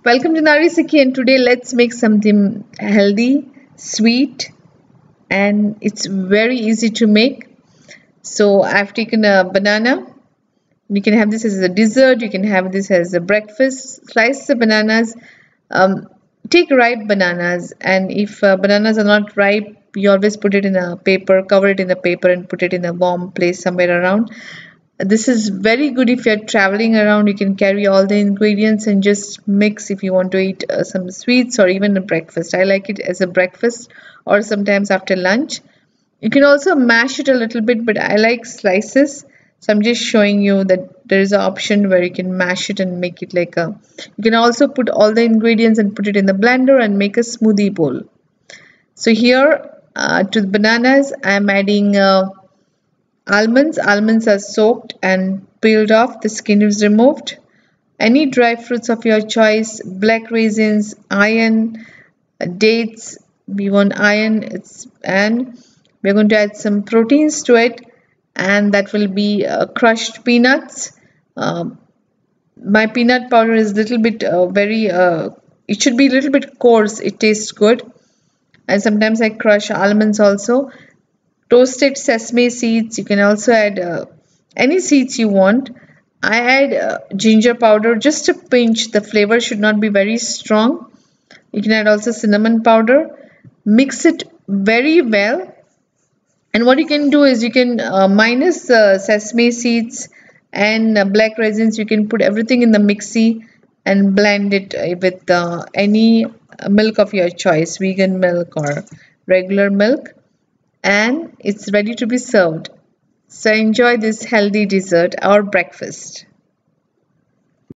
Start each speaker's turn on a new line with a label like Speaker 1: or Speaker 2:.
Speaker 1: Welcome to Narisiki, and today let's make something healthy, sweet, and it's very easy to make. So I've taken a banana. You can have this as a dessert, you can have this as a breakfast. Slice the bananas. Um, Take ripe bananas, and if bananas are not ripe, you always put it in a paper, cover it in a paper, and put it in a warm place somewhere around. This is very good if you're traveling around. You can carry all the ingredients and just mix if you want to eat some sweets or even a breakfast. I like it as a breakfast or sometimes after lunch. You can also mash it a little bit, but I like slices. So I'm just showing you that there is an option where you can mash it and make it like a. You can also put all the ingredients and put it in the blender and make a smoothie bowl. So here to the bananas, I'm adding almonds are soaked and peeled off, the skin is removed. Any dry fruits of your choice, black raisins, iron, dates, we want iron, and we're going to add some proteins to it, and that will be crushed peanuts. Um, my peanut powder is a little bit it should be a little bit coarse, it tastes good. And sometimes I crush almonds also. Toasted sesame seeds, you can also add any seeds you want. I add ginger powder, just a pinch. The flavor should not be very strong. You can add also cinnamon powder. Mix it very well, and what you can do is you can minus the sesame seeds and black raisins. You can put everything in the mixie and blend it with any milk of your choice, vegan milk or regular milk, and it's ready to be served. So enjoy this healthy dessert or breakfast.